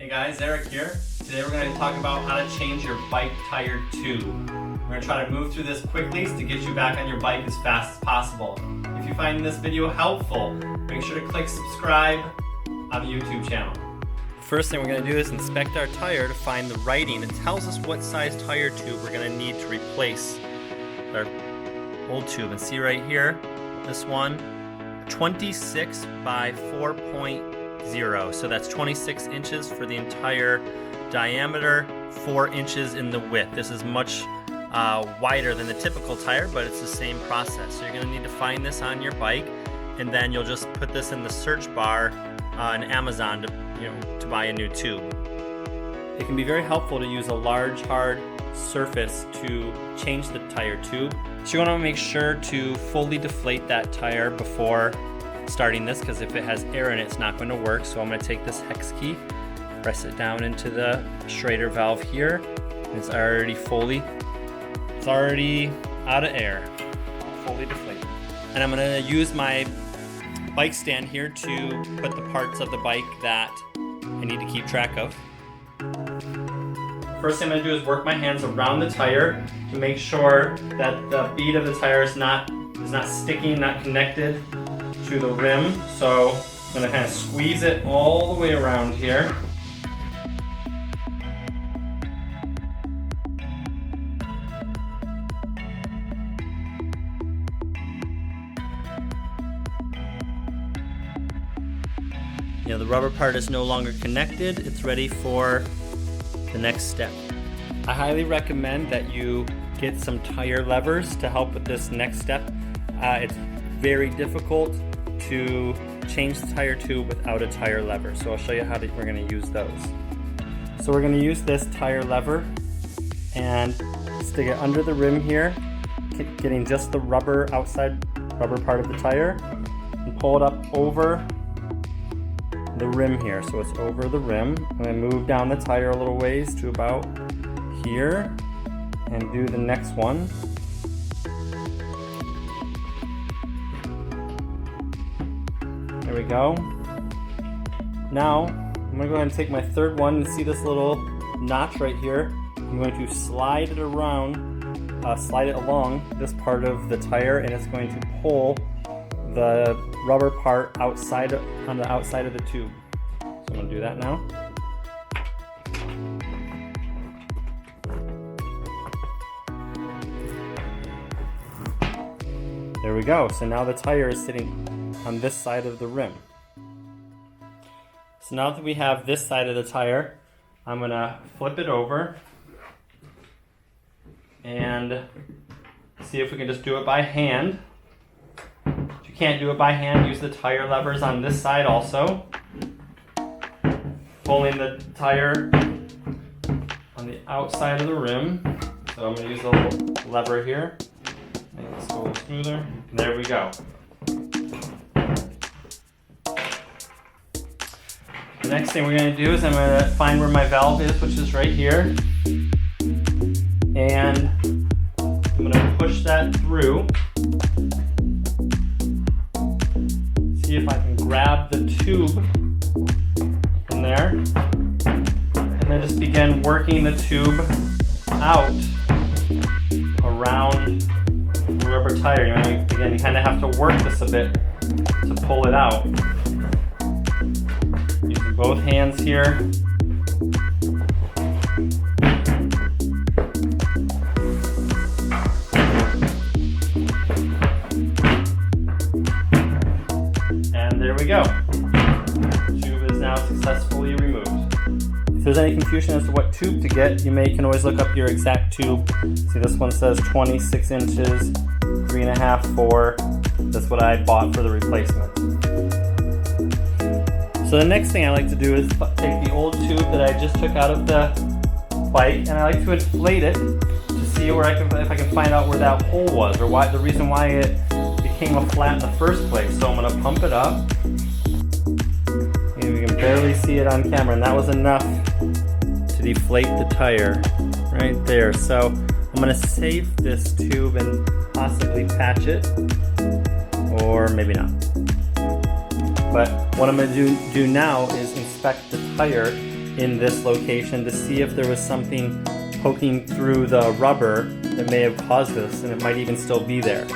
Hey guys, Eric here. Today we're going to talk about how to change your bike tire tube. We're going to try to move through this quickly to get you back on your bike as fast as possible. If you find this video helpful, make sure to click subscribe on the YouTube channel. First thing we're going to do is inspect our tire to find the writing. It tells us what size tire tube we're going to need to replace our old tube. And see right here, this one, 26 by 4.0. So that's 26 inches for the entire diameter, 4 inches in the width. This is much wider than the typical tire, but it's the same process. So you're going to need to find this on your bike, and then you'll just put this in the search bar on Amazon to buy a new tube. It can be very helpful to use a large hard surface to change the tire tube. So you want to make sure to fully deflate that tire before starting this, because if it has air in it, it's not going to work. So I'm going to take this hex key, press it down into the Schrader valve here. It's already out of air, fully deflated. And I'm going to use my bike stand here to put the parts of the bike that I need to keep track of. First thing I'm going to do is work my hands around the tire to make sure that the bead of the tire is not sticking, not connected to the rim. So I'm going to kind of squeeze it all the way around here. The rubber part is no longer connected. It's ready for the next step. I highly recommend that you get some tire levers to help with this next step. It's very difficult to change the tire tube without a tire lever, so I'll show you how we're going to use those. So we're going to use this tire lever and stick it under the rim here, getting just the rubber part of the tire, and pull it up over the rim here, so it's over the rim. I'm going to move down the tire a little ways to about here and do the next one. There we go. Now I'm going to go ahead and take my third one and see this little notch right here. I'm going to slide it along this part of the tire, and it's going to pull the rubber part on the outside of the tube. So I'm going to do that now. There we go. So now the tire is sitting on this side of the rim. So now that we have this side of the tire, I'm going to flip it over and see if we can just do it by hand. If you can't do it by hand, use the tire levers on this side also. Pulling the tire on the outside of the rim. So I'm going to use the little lever here. Make this go a little smoother. And there we go. The next thing we're going to do is I'm going to find where my valve is, which is right here. And I'm going to push that through. See if I can grab the tube from there, and then just begin working the tube out around the rubber tire. Again, you kind of have to work this a bit to pull it out. Using both hands here. There we go. The tube is now successfully removed. If there's any confusion as to what tube to get, you can always look up your exact tube. See, this one says 26 inches, 3.5, 4. That's what I bought for the replacement. So the next thing I like to do is take the old tube that I just took out of the bike, and I like to inflate it to see if I can find out where that hole was, or the reason why it became a flat in the first place. So I'm going to pump it up. And we can barely see it on camera, and that was enough to deflate the tire right there. So I'm going to save this tube and possibly patch it, or maybe not. But what I'm going to do now is inspect the tire in this location to see if there was something poking through the rubber that may have caused this, and it might even still be there.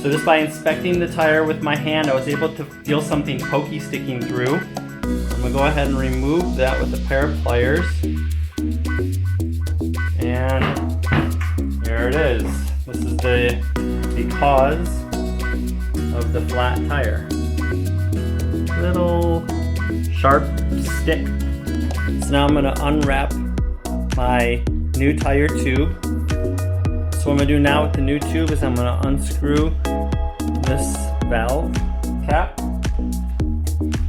So just by inspecting the tire with my hand, I was able to feel something pokey sticking through. I'm gonna go ahead and remove that with a pair of pliers. And there it is. This is the cause of the flat tire. Little sharp stick. So now I'm gonna unwrap my new tire tube. So what I'm gonna do now with the new tube is I'm gonna unscrew this valve cap.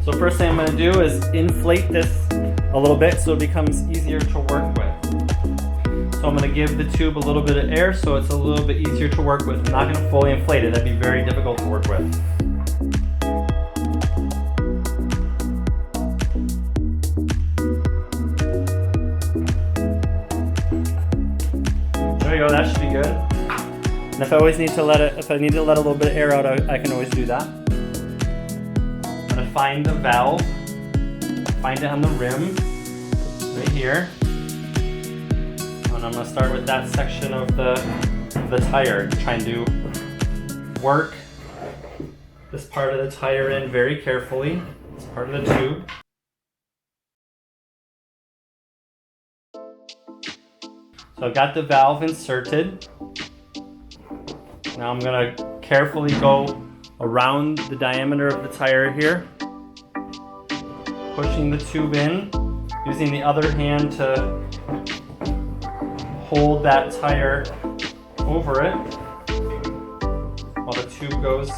So first thing I'm gonna do is inflate this a little bit so it becomes easier to work with. So I'm gonna give the tube a little bit of air so it's a little bit easier to work with. I'm not gonna fully inflate it, that'd be very difficult to work with. There you go, that should be good. And if I always need to let it, if I need to let a little bit of air out, I can always do that. I'm gonna find the valve, find it on the rim, right here. And I'm gonna start with that section of the tire, trying to work this part of the tire in very carefully. It's part of the tube. So I've got the valve inserted. Now I'm gonna carefully go around the diameter of the tire here, pushing the tube in, using the other hand to hold that tire over it while the tube goes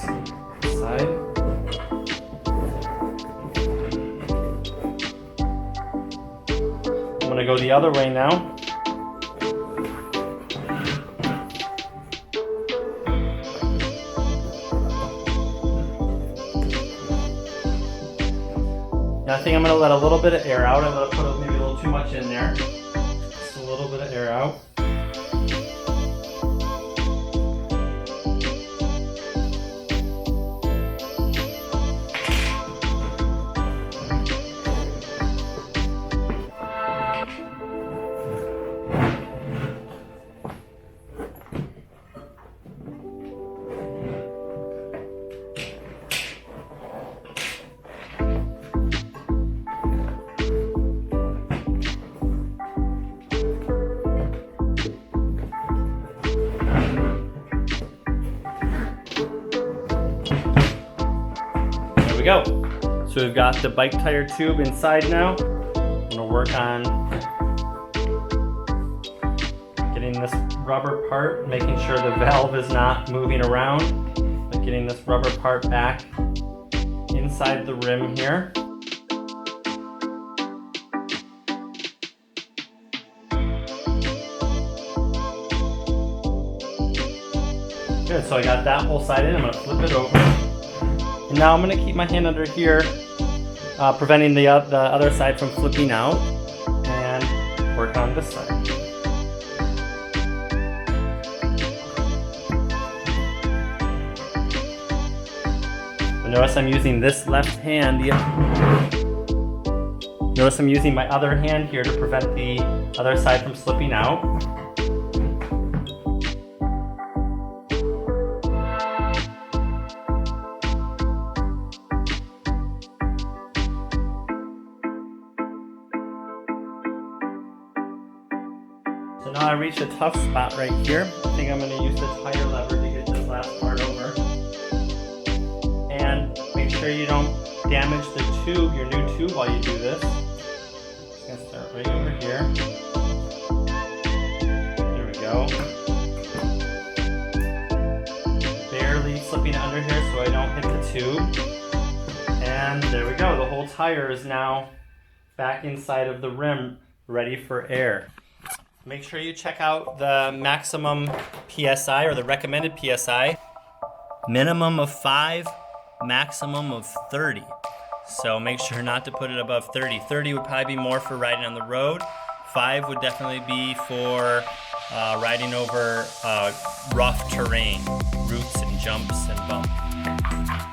inside. I'm gonna go the other way now. Now I think I'm going to let a little bit of air out. I'm going to put maybe a little too much in there. Just a little bit of air out. Go. So we've got the bike tire tube inside now. I'm gonna work on getting this rubber part, making sure the valve is not moving around, but getting this rubber part back inside the rim here. Good, so I got that whole side in. I'm gonna flip it over. And now I'm going to keep my hand under here, preventing the other side from flipping out, and work on this side. So notice I'm using this left hand. Notice I'm using my other hand here to prevent the other side from slipping out. So now I reached a tough spot right here. I think I'm going to use the tire lever to get this last part over. And make sure you don't damage the tube, your new tube, while you do this. Just going to start right over here. There we go. Barely slipping it under here so I don't hit the tube. And there we go. The whole tire is now back inside of the rim, ready for air. Make sure you check out the maximum PSI, or the recommended PSI. Minimum of 5, maximum of 30. So make sure not to put it above 30. 30 would probably be more for riding on the road. 5 would definitely be for riding over rough terrain, roots and jumps and bumps.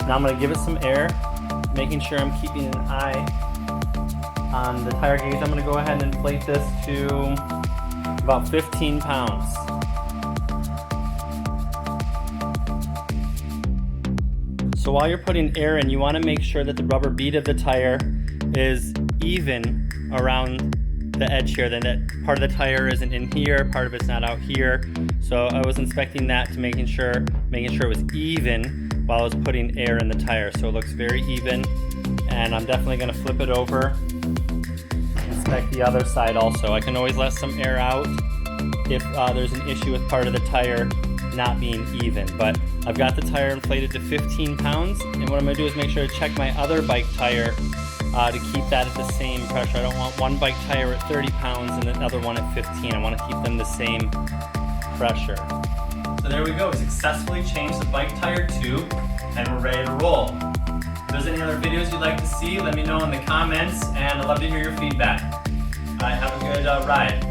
Now I'm going to give it some air, making sure I'm keeping an eye On the tire gauge, I'm going to go ahead and inflate this to about 15 pounds. So while you're putting air in, you want to make sure that the rubber bead of the tire is even around the edge here. Then that part of the tire isn't in here, part of it's not out here. So I was inspecting that to making sure it was even while I was putting air in the tire. So it looks very even, and I'm definitely going to flip it over. Inspect the other side also. I can always let some air out if there's an issue with part of the tire not being even, but I've got the tire inflated to 15 pounds, and what I'm going to do is make sure to check my other bike tire to keep that at the same pressure. I don't want one bike tire at 30 pounds and another one at 15. I want to keep them the same pressure. So there we go. We successfully changed the bike tire tube, and we're ready to roll. If there's any other videos you'd like to see, let me know in the comments, and I'd love to hear your feedback. Have a good ride.